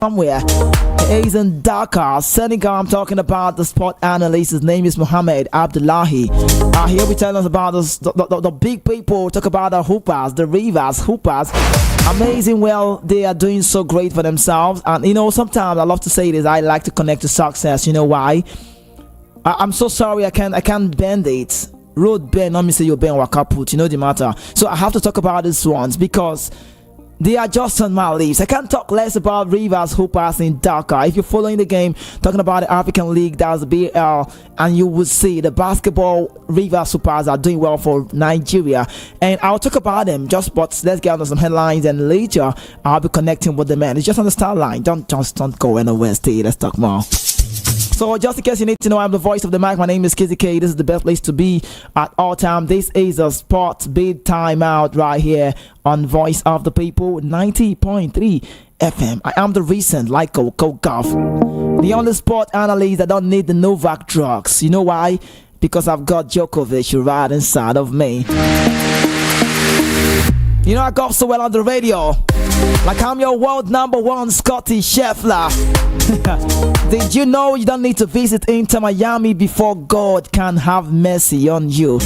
somewhere. He's in Dakar, Senegal. I'm talking about the sport analyst. His name is Mohammed Abdullahi. He'll be telling us about the big people. Talk about the hoopers, the rivers, hoopers. Amazing. Well, they are doing so great for themselves. And sometimes I love to say this. I like to connect to success. You know why? I'm so sorry. I can't bend it. Road bend. Let me say you bend or kaput. You know the matter. So I have to talk about these ones because they are just on my lips. I can't talk less about Rivers Hoopers in Dakar. If you're following the game, talking about the African League, that's the BL, and you will see the basketball Rivers Hoopers are doing well for Nigeria. And I'll talk about them just, but let's get on some headlines, and later I'll be connecting with the man. It's just on the start line. Don't go anywhere. Stay. Let's talk more. So just in case you need to know, I'm the voice of the mic. My name is Kizzy K. This is the best place to be at all time. This is a sport big time out right here on Voice of the People 90.3 FM. I am the recent Lyco Golf, the only sport analyst that don't need the Novak drugs. You know why? Because I've got Djokovic right inside of me. You know I golf so well on the radio. Like I'm your world #1 Scotty Scheffler. Did you know you don't need to visit Inter Miami before God can have mercy on you?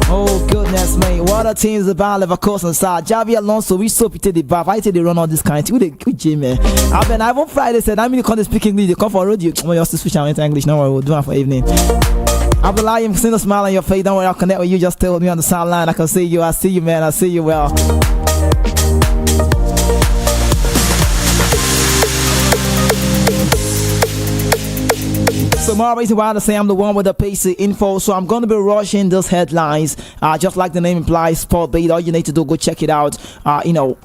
Oh goodness me, what a team is about Leverkusen side. Javi Alonso, we so pity the bath. I tell they run all this kind of thing. Good Jimmy. I won't Friday said I'm in the speak English. They come for radio. Oh, you have to switch out into English. No, we'll do that for evening. Abdullahi, I'm seeing a smile on your face. Don't worry, I'll connect with you. Just tell me on the sideline. I can see you. I see you, man. I see you well. So more reason why I say I'm the one with the PC info. So I'm going to be rushing those headlines. Just like the name implies, Sport Beat. All you need to do, go check it out.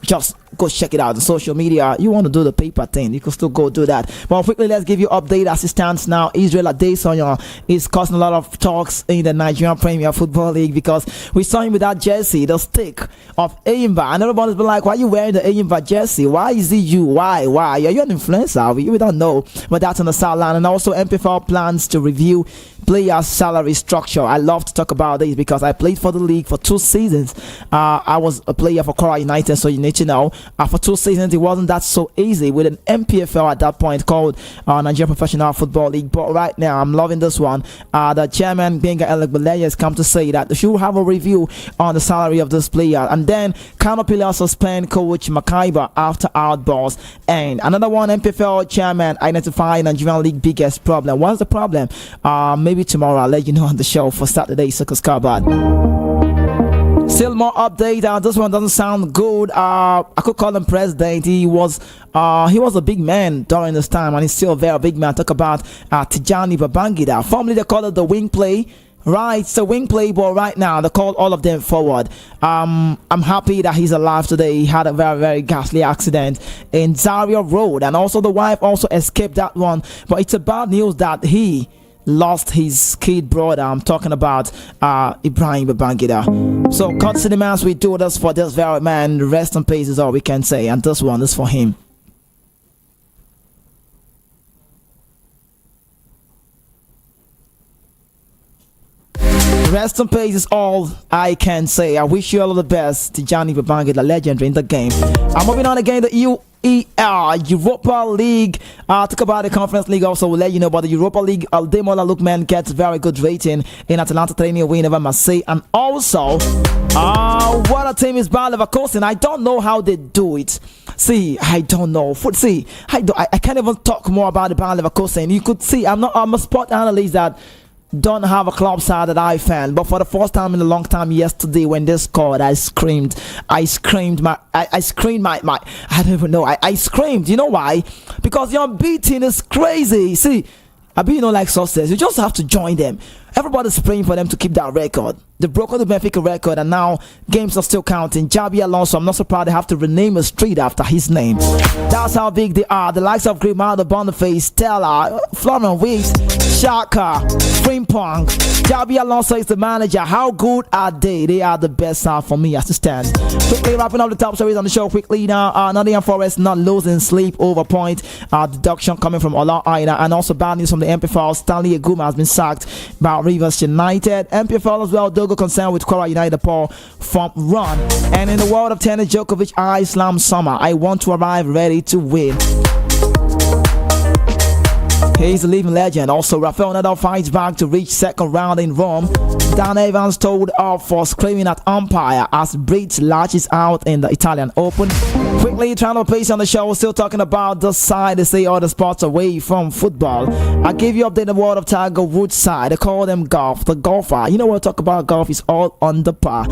Just go check it out on social media. You want to do the paper thing, you can still go do that. But quickly, let's give you update as it stands now. Israel Adesanya is causing a lot of talks in the Nigerian Premier Football League because we saw him with that jersey, the stick of Ayimba, and everybody's been like, why are you wearing the Ayimba jersey? Why is it you? Why are you an influencer? We don't know. But that's on the sideline. And also MPFL plans to review players' salary structure. I love to talk about this because I played for the league for 2 seasons. I was a player for Kora United, so you need to know. For 2 seasons, it wasn't that so easy with an MPFL at that point called Nigerian Professional Football League. But right now, I'm loving this one. The chairman, Benga Elegbeleya, has come to say that they should have a review on the salary of this player. And then, Canopilla suspend coach Makaiba after outburst. And another one, MPFL chairman identifying Nigerian League biggest problem. What's the problem? Maybe tomorrow I'll let you know on the show for Saturday Circus Carbad. Still more update. This one doesn't sound good. I could call him president. He was a big man during this time, and he's still a very big man. Talk about Tijani Babangida. Formerly they call it the wing play. Right, it's a wing play, but right now they call all of them forward. I'm happy that he's alive today. He had a very, very ghastly accident in Zaria Road, and also the wife also escaped that one. But it's a bad news that he lost his kid brother. I'm talking about Ibrahim Babangida. So cut cinemas, we do this for this very man. Rest in peace is all we can say, and this one is for him. Rest in peace is all I can say. I wish you all the best. Tijani Babangida, legendary in the game. I'm moving on again. The Europa League. Talk about the Conference League also. We'll let you know about the Europa League. Demola Lookman gets very good rating in Atalanta training win over Marseille. And also, what a team is Bayer Leverkusen. I don't know how they do it. I don't know. I can't even talk more about the Bayer Leverkusen. You could see, I'm a sport analyst that don't have a club side that I fan, but for the first time in a long time yesterday when they scored, I screamed I don't even know, I screamed. You know why? Because your beating is crazy. I mean, like success, you just have to join them. Everybody's praying for them to keep that record. They broke the Benfica record, and now games are still counting. Javi Alonso, I'm not surprised they have to rename a street after his name. That's how big they are. The likes of Grimaldo, Boniface, Stella, Florian Weeks, Shaka, Frimpong. Javi Alonso is the manager. How good are they? They are the best side for me as it stands. Quickly wrapping up the top stories on the show quickly now. Nottingham Forest not losing sleep over point. Deduction coming from Ola Aina, and also bad news from the MPFL. Stanley Aguma has been sacked by Rivers United. MPFL as well. Dogo concerned with Kora United Paul from run. And in the world of tennis, Djokovic, Islam Summer. I want to arrive ready to win. He's a living legend. Also, Rafael Nadal fights back to reach second round in Rome. Dan Evans told off for screaming at umpire as Brits lashes out in the Italian Open. Quickly, trying to place on the show, still talking about the side. They say all the sports away from football. I give you update the world of Tiger Woods side. They call them golf. The golfer. You know what I talk about golf is all on the par.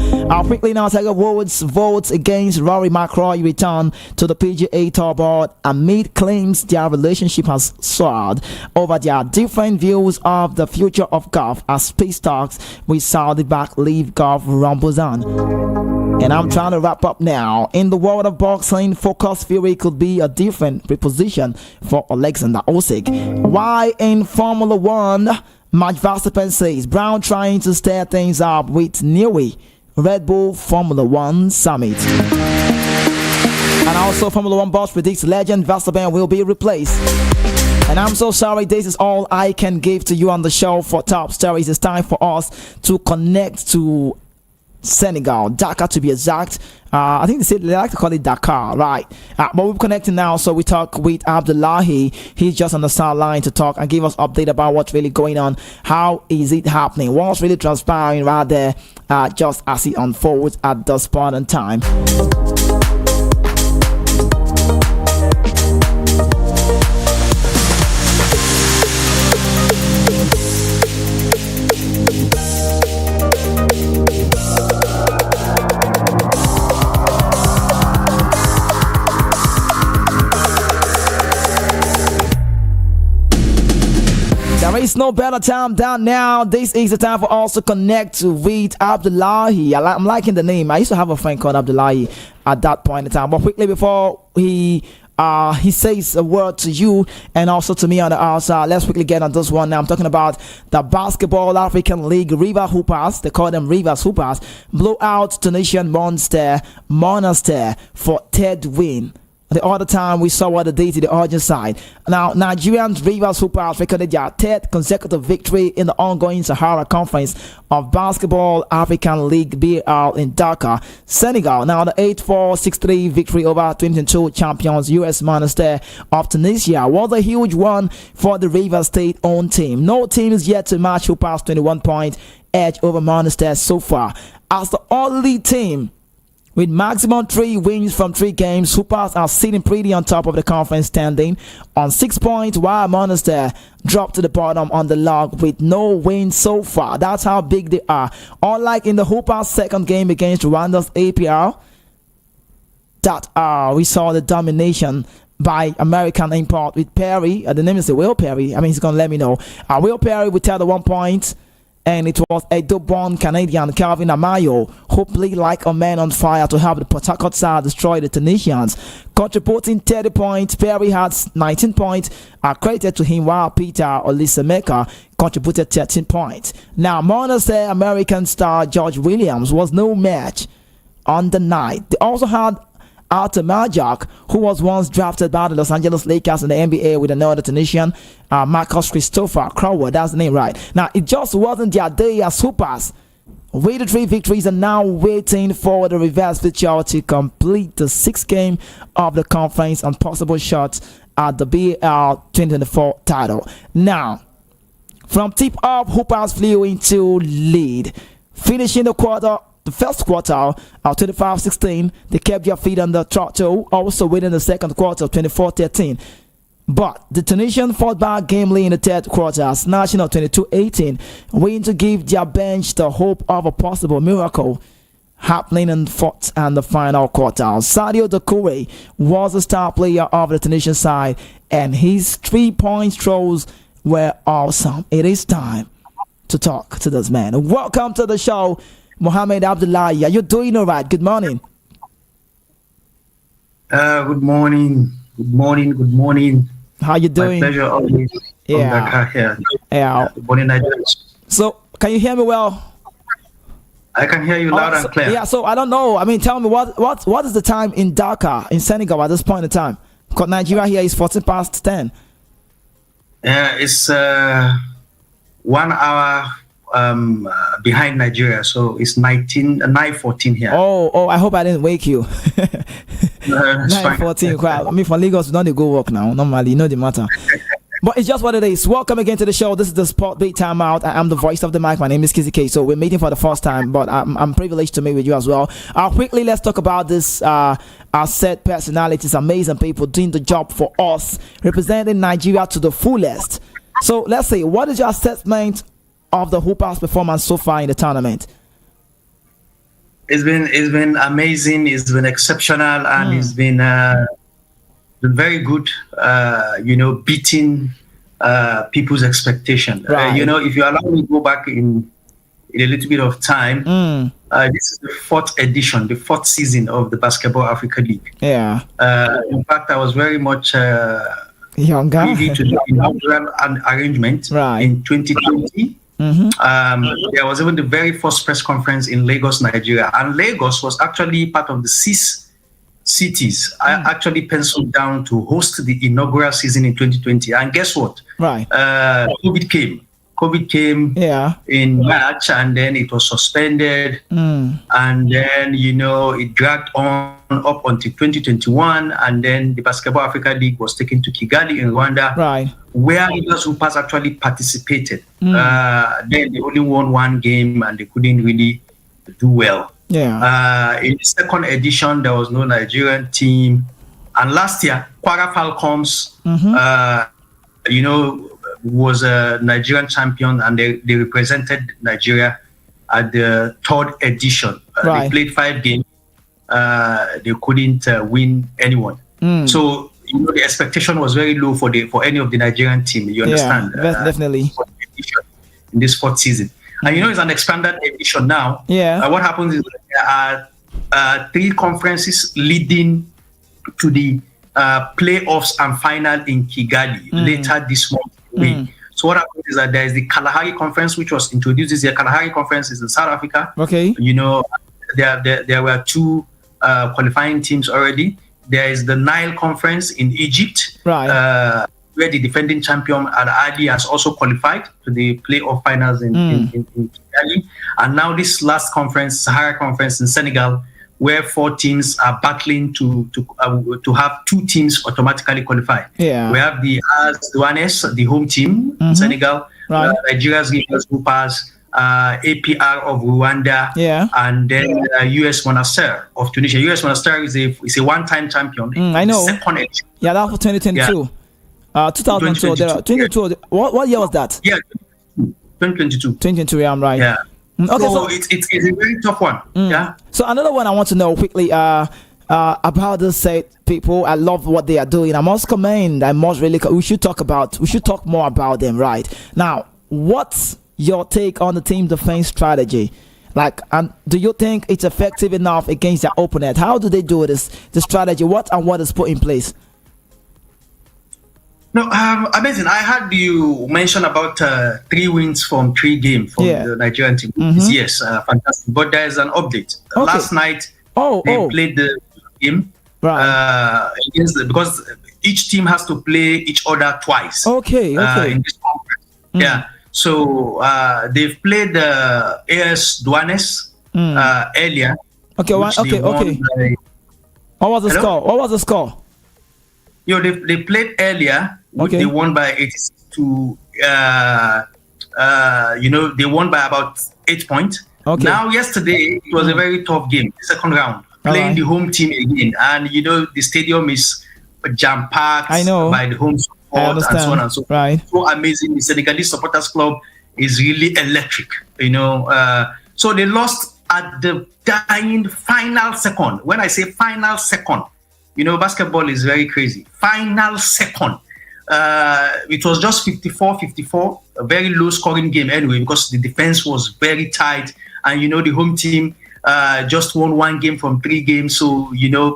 Quickly now, Tiger Woods votes against Rory McIlroy return to the PGA Tour board amid claims their relationship has soured over their different views of the future of golf as peace talks with Saudi-backed Live Golf rumbles on. And I'm trying to wrap up now. In the world of boxing, Focus Fury could be a different preposition for Alexander Usyk. Why in Formula One, Max Verstappen says Brown trying to stir things up with Newey Red Bull Formula One Summit. And also, Formula One boss predicts legend Verstappen will be replaced. And I'm so sorry, this is all I can give to you on the show for top stories. It's time for us to connect to Senegal, Dakar to be exact. I think they like to call it Dakar, right? But we're connecting now, so we talk with Abdullahi. He's just on the sideline to talk and give us update about what's really going on. How is it happening? What's really transpiring right there, just as it unfolds at this point in time. There is no better time than now. This is the time for us to connect with Abdullahi. I'm liking the name. I used to have a friend called Abdullahi at that point in time. But quickly before he says a word to you and also to me on the outside, let's quickly get on this one now. I'm talking about the Basketball African League. River Hoopers, they call them Rivers Hoopers, blow out Tunisian Monastir for third win. The other time we saw what they did to the other side. Now, Nigerian Rivers Hoopers recorded their third consecutive victory in the ongoing Sahara Conference of Basketball African League BL in Dakar, Senegal. Now, the 8-4-6-3 victory over 2022 champions US Monastir of Tunisia was a huge one for the Rivers State-owned team. No team is yet to match Hoopers' 21-point edge over Monastir so far. As the only team with maximum 3 wins from 3 games, Hoopers are sitting pretty on top of the conference standing on 6 points, while Monastir dropped to the bottom on the log with no wins so far. That's how big they are. Unlike in the Hoopers' second game against Rwanda's APR, we saw the domination by American import with Perry. The name is Will Perry. I mean, he's going to let me know. Will Perry with 1 point. And it was a double-born Canadian, Calvin Amayo, who played like a man on fire to help the Port Harcourt side destroy the Tunisians. Contributing 30 points, Perry had 19 points credited to him, while Peter Olisameka contributed 13 points. Now, Monastir American star George Williams was no match on the night. They also had Arthur Majak, who was once drafted by the Los Angeles Lakers in the NBA with another Tunisian, Marcus Christopher Crowell. That's the name, right? Now, it just wasn't their day as Hoopers. With the 3 victories are now waiting for the reverse fixture to complete the 6th game of the conference and possible shots at the BL 2024 title. Now, from tip-off, Hoopers flew into lead, finishing the first quarter of 25-16, they kept their feet on the throttle, also winning the second quarter of 24-13. But the Tunisian fought back gamely in the third quarter, snatching up 22-18, waiting to give their bench the hope of a possible miracle happening in the fourth and the final quarter. Sadio Doucouré was the star player of the Tunisian side, and his 3-point throws were awesome. It is time to talk to this man. Welcome to the show, Mohammed Abdullahi. Are you doing all right? Good morning. Good morning. Good morning. Good morning. How you doing? My pleasure always. Yeah. Good morning, Nigeria. So, can you hear me well? I can hear you loud and clear. Yeah. So I don't know. I mean, tell me what is the time in Dakar in Senegal at this point in time? Because Nigeria here is 10:14. Yeah, it's 1 hour behind Nigeria, so it's 9:14 here. Oh, I hope I didn't wake you. 9:14. I mean, for Lagos, we don't go work now. Normally, you know the matter. But it's just what it is. Welcome again to the show. This is the Sport Beat Timeout. I'm the voice of the mic. My name is Kizzy K. So we're meeting for the first time, but I'm privileged to meet with you as well. Quickly, let's talk about this. Our set personalities, amazing people doing the job for us, representing Nigeria to the fullest. So let's see, what is your assessment of the Hoopers' performance so far in the tournament? It's been amazing. It's been exceptional, and it's been very good. Beating people's expectation. Right. If you allow me to go back in a little bit of time, this is the fourth edition, the fourth season of the Basketball Africa League. Yeah. In fact, I was very much younger privy to the inaugural arrangement in 2020. There was even the very first press conference in Lagos, Nigeria, and Lagos was actually part of the 6 cities I actually penciled down to host the inaugural season in 2020. And guess what? Right. COVID came in March, and then it was suspended, and then it dragged on up until 2021, and then the Basketball Africa League was taken to Kigali in Rwanda, where Rivers Hoopers actually participated. Then they only won one game, and they couldn't really do well. In the second edition, there was no Nigerian team, and last year, Kwara Falcons, was a Nigerian champion, and they represented Nigeria at the third edition. They played 5 games. They couldn't win anyone. So the expectation was very low for any of the Nigerian team. You understand? Definitely. In this fourth season, and it's an expanded edition now. What happens is there are 3 conferences leading to the playoffs and final in Kigali later this month. So what happens is that there is the Kalahari Conference, which was introduced this year. Kalahari Conference is in South Africa. Okay. There were 2 qualifying teams already. There is the Nile Conference in Egypt, where the defending champion Al Ahly has also qualified to the playoff finals in Kigali. And now this last conference, Sahara Conference in Senegal, where 4 teams are battling to have 2 teams automatically qualify. We have the Douanes, the home team in Senegal, Nigeria's Rivers Hoopers, APR of Rwanda, and then US Monastir of Tunisia. US Monastir is a one-time champion. I know. Second edition. Yeah, that was 2022. 2022. What year was that? 2022. 2022. I'm right. Yeah. Okay, so it's a very tough one. So another one I want to know quickly about the set people. I love what they are doing. I must commend. We should talk more about them right now. What's your take on the team defense strategy? Do you think it's effective enough against their opponent? How do they do this? The strategy, what is put in place? No, amazing. I heard you mention about 3 wins from 3 games from the Nigerian team. Yes, fantastic. But there is an update. Last night, they played the game because each team has to play each other twice. Okay. In this conference. So they've played AS Douanes earlier. Okay. What was the score? They played earlier. They won by 86 to they won by about 8 points. Now yesterday it was a very tough game, the second round, playing the home team again, and the stadium is jam-packed by the home support and so on and so forth. So amazing. The Senegalese supporters club is really electric. So they lost at the dying final second. When I say final second, basketball is very crazy. Final second. It was just 54-54, a very low scoring game anyway, because the defense was very tight, and the home team just won 1 game from 3 games, so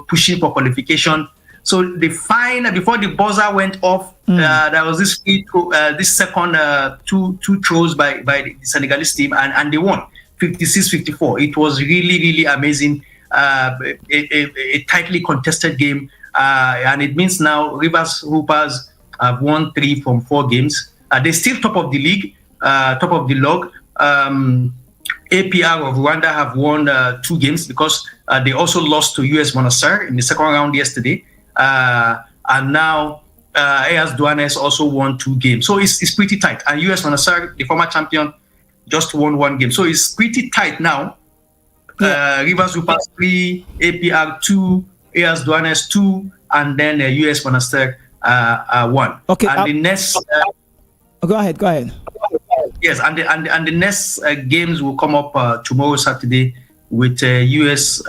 pushing for qualification. So the final, before the buzzer went off, there was this second 2 throws by the Senegalese team, and they won 56-54. It was really, really amazing. A tightly contested game, and it means now Rivers Hoopers have won 3 from 4 games. They're still top of the league, top of the log. APR of Rwanda have won 2 games because they also lost to US Monastir in the second round yesterday. And now AS Douanes also won 2 games. So it's pretty tight. And US Monastir, the former champion, just won 1 game. So it's pretty tight now. Rivers Upas 3, APR 2, AS Douanes 2, and then US Monastir 1. Okay. And the next. Go ahead. Yes, and the next games will come up tomorrow, Saturday, with US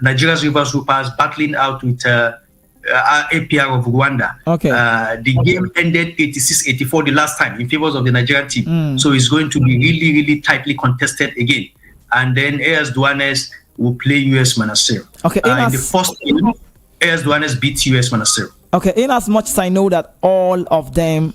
Nigeria's Rivers Upas battling out with APR of Rwanda. Okay. The game ended 86-84 the last time in favor of the Nigerian team. So it's going to be really, really tightly contested again. And then AS Douanes will play US Monastir. Okay. In the first game, AS Douanes beats US Monastir. Okay. In as much as I know that all of the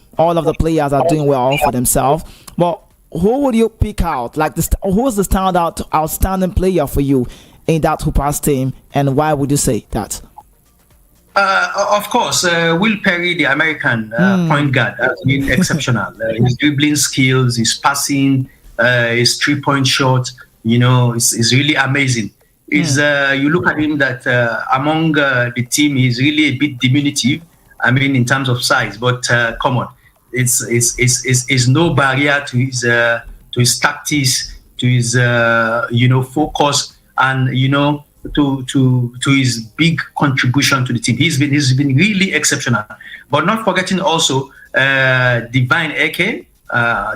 players are doing well for themselves, but who would you pick out? Like, who is the outstanding player for you in that Hoopers team, and why would you say that? Of course, Will Perry, the American point guard, has been exceptional. His dribbling skills, his passing, his 3-point shot, is really amazing. You look at him that among the team, he's really a bit diminutive. I mean, in terms of size, but come on, it's no barrier to his tactics, to his focus, and to his big contribution to the team. He's been really exceptional. But not forgetting also Divine Eke.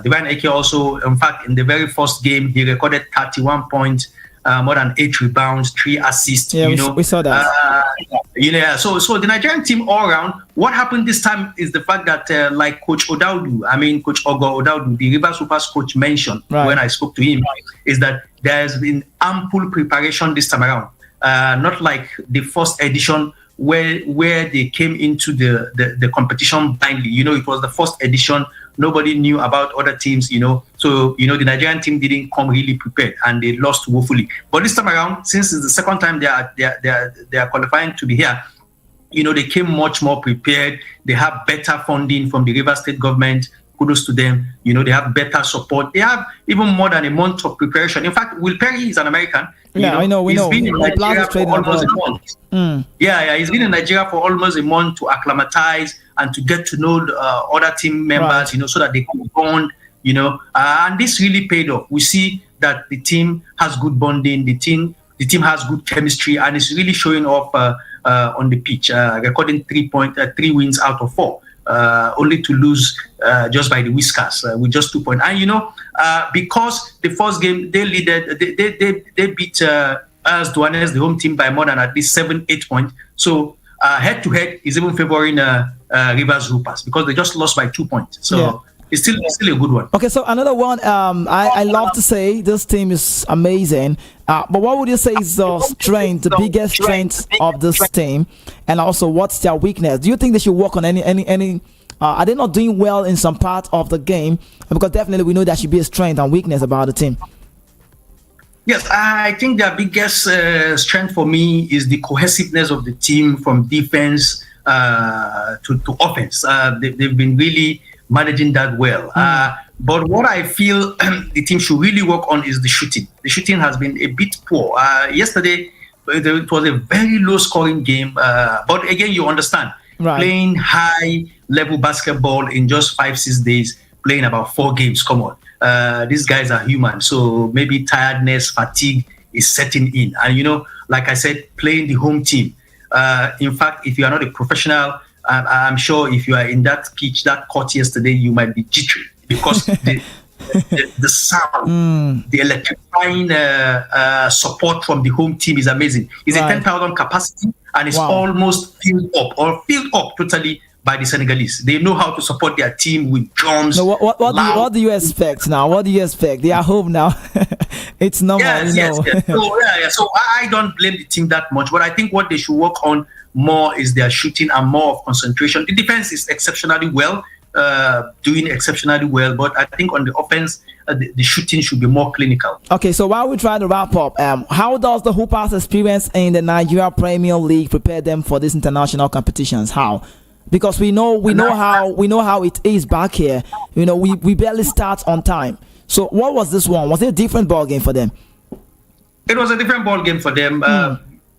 Divine Eke also, in fact, in the very first game, he recorded 31 points, more than 8 rebounds, 3 assists. Yeah, we saw that. So the Nigerian team all around. What happened this time is the fact that, like Coach Ogo Odaudu, the Rivers Hoopers coach mentioned when I spoke to him, is that there has been ample preparation this time around. Not like the first edition where they came into the competition blindly. It was the first edition. Nobody knew about other teams, So, the Nigerian team didn't come really prepared and they lost woefully. But this time around, since it's the second time they are qualifying to be here, they came much more prepared. They have better funding from the Rivers State government. Kudos to them. They have better support. They have even more than a month of preparation. In fact, Will Perry is an American. Yeah, I know. We know. He's been in Nigeria for almost a month. Yeah. He's been in Nigeria for almost a month to acclimatize and to get to know the, other team members, so that they can bond, and this really paid off. We see that the team has good bonding. The team has good chemistry, and it's really showing off on the pitch, recording 3 wins out of 4. Only to lose just by the whiskers with just 2 points. And because the first game they beat AS Douanes, the home team, by more than at least 7-8 points. So head to head is even favoring Rivers Hoopers because they just lost by 2 points. So it's still a good one. Okay, so another one. I love to say this team is amazing. But what would you say is the biggest strength of this team, and also what's their weakness? Do you think they should work on any? Are they not doing well in some part of the game? Because definitely we know there should be a strength and weakness about the team. Yes, I think their biggest strength for me is the cohesiveness of the team from defense to offense. They've been really managing that well. But what I feel the team should really work on is the shooting. The shooting has been a bit poor. Yesterday, it was a very low-scoring game. But again, you understand, playing high-level basketball in just 5-6 days, playing about 4 games, come on. These guys are human. So maybe tiredness, fatigue is setting in. And, like I said, playing the home team. In fact, if you are not a professional, I'm sure if you are in that pitch, that court yesterday, you might be jittery because the sound, the electrifying support from the home team is amazing. It's a 10,000 capacity and it's almost filled up totally by the Senegalese. They know how to support their team with drums. No, what do you expect now? What do you expect? They are home now. It's normal. Yes. So I don't blame the team that much, but I think what they should work on more is their shooting and more of concentration. The defense is exceptionally well, doing exceptionally well, but I think on the offense, the shooting should be more clinical. Okay, so while we try to wrap up, how does the Hoopers experience in the Nigeria Premier League prepare them for these international competitions? How? Because we know how it is back here. We barely start on time. So what was this one? Was it a different ball game for them? It was a different ball game for them.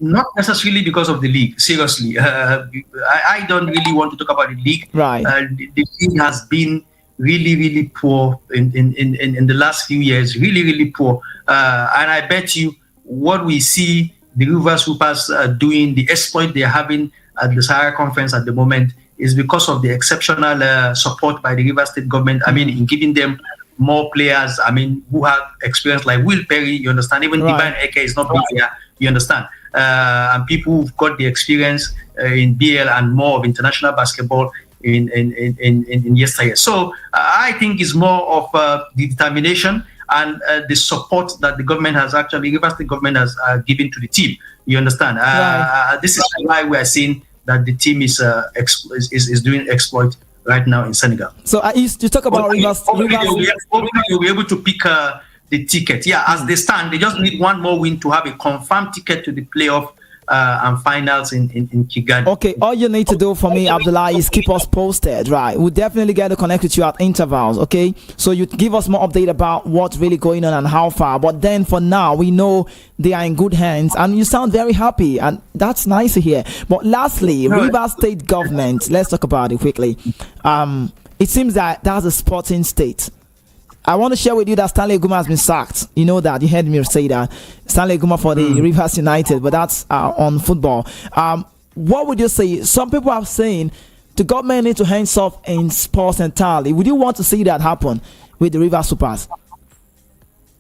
Not necessarily because of the league. Seriously, I don't really want to talk about the league. Right. The league has been really poor in the last few years. Really poor. And I bet you what we see the Rivers Hoopers doing, the exploit they're having at the Sahara Conference at the moment, is because of the exceptional support by the Rivers State government. I mean, in giving them more players, I mean, who have experience like Will Perry, you understand? Even Divine Eke is not big here, you understand? And people who've got the experience in BL and more of international basketball in yesteryear. So I think it's more of the determination and the support that the government has actually, Rivers State government has given to the team. You understand? This is why we are seeing that the team is doing exploit right now in Senegal. So you talk about Rivers. We'll be able to pick the ticket. Yeah, as they stand, they just need one more win to have a confirmed ticket to the playoff and finals in Kigali. Okay, all you need to do for me, Abdullahi, is keep us posted, right? We'll definitely get to connect with you at intervals, okay? So you give us more update about what's really going on and how far. But then for now, we know they are in good hands, and you sound very happy, and that's nice to hear. But lastly, Rivers State government, let's talk about it quickly. It seems that that's a sporting state. I want to share with you that Stanley Guma has been sacked. You know that. You heard me say that. Stanley Guma for the Rivers United, but that's on football. What would you say? Some people are saying the government needs to hands off in sports entirely. Would you want to see that happen with the Rivers Supers?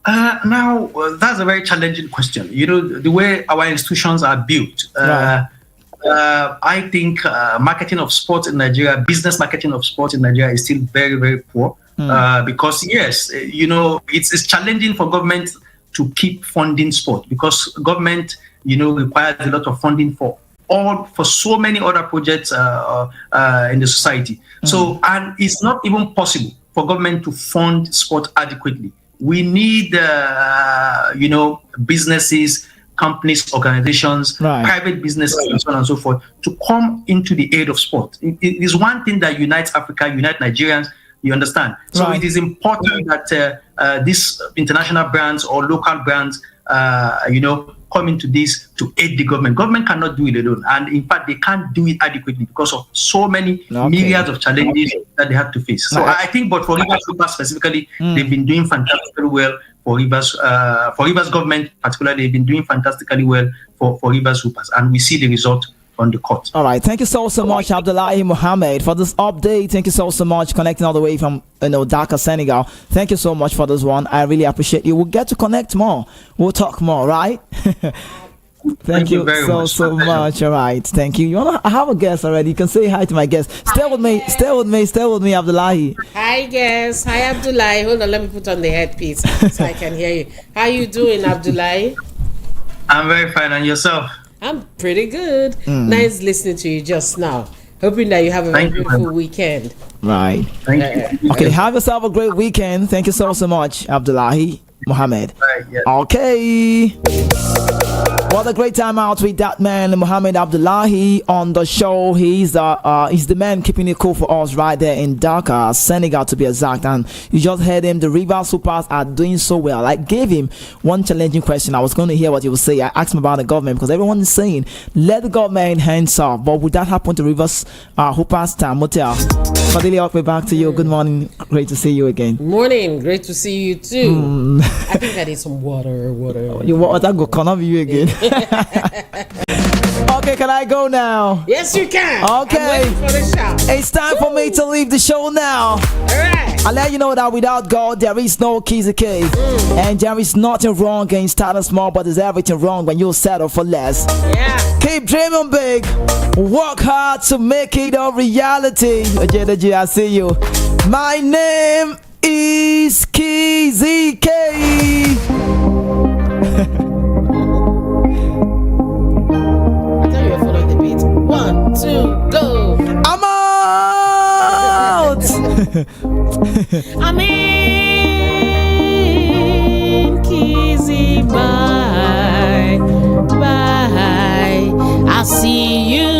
Now, that's a very challenging question. You know, the way our institutions are built, I think marketing of sports in Nigeria, business marketing of sports in Nigeria is still very poor. Because yes, you know, it's challenging for government to keep funding sport because government, you know, requires a lot of funding for so many other projects in the society. So, and it's not even possible for government to fund sport adequately. We need, you know, businesses, companies, organizations, private businesses, and so on and so forth, to come into the aid of sport. It is one thing that unites Africa, unites Nigerians. You understand? So it is important that these international brands or local brands, you know, come into this to aid the government. Government cannot do it alone. And in fact, they can't do it adequately because of so many myriads of challenges that they have to face. So I think, but for Rivers Super specifically, they've been doing fantastically well for Rivers government, particularly, they've been doing fantastically well for Rivers Supers. And we see the result on the court. All right, thank you so much, Abdullahi Mohammed, for this update. Thank you so much, connecting all the way from Dakar, Senegal. Thank you so much for this one. I really appreciate you. We'll get to connect more. We'll talk more, right? Thank you so much. All right, thank you. I have a guest already. You can say hi to my guest. Stay with me, Abdullahi. Hi, guest. Hi, Abdullahi. Hold on, let me put on the headpiece so I can hear you. How you doing, Abdullahi? I'm very fine, and yourself? I'm pretty good. Nice listening to you just now. Hoping that you have a very beautiful weekend. Right. Thank you. Okay, have yourself a great weekend. Thank you so much, Abdullahi Mohammed. Right, yeah. Okay. What a great time out with that man, Mohammed Abdullahi, on the show. He's the man keeping it cool for us right there in Dakar, Senegal to be exact. And you just heard him. The Rivers Supers are doing so well. I gave him one challenging question. I was going to hear what he would say. I asked him about the government because everyone is saying let the government hands off. But would that happen to Rivers Hoopers? Motel. Fadili, I'll be back to you. Good morning. Great to see you again. Morning. Great to see you too. I think I need some water. You water go come up you again. Okay, can I go now? Yes, you can. Okay. I'm waiting for the shout. It's time for me to leave the show now. All right. I'll let you know that without God, there is no Kizzy K. And there is nothing wrong in starting small, but there's everything wrong when you settle for less. Yeah. Keep dreaming big. Work hard to make it a reality. I see you. My name is Kizzy K. One, two, go. I'm out. I'm in. Kizzy, bye. Bye. I'll see you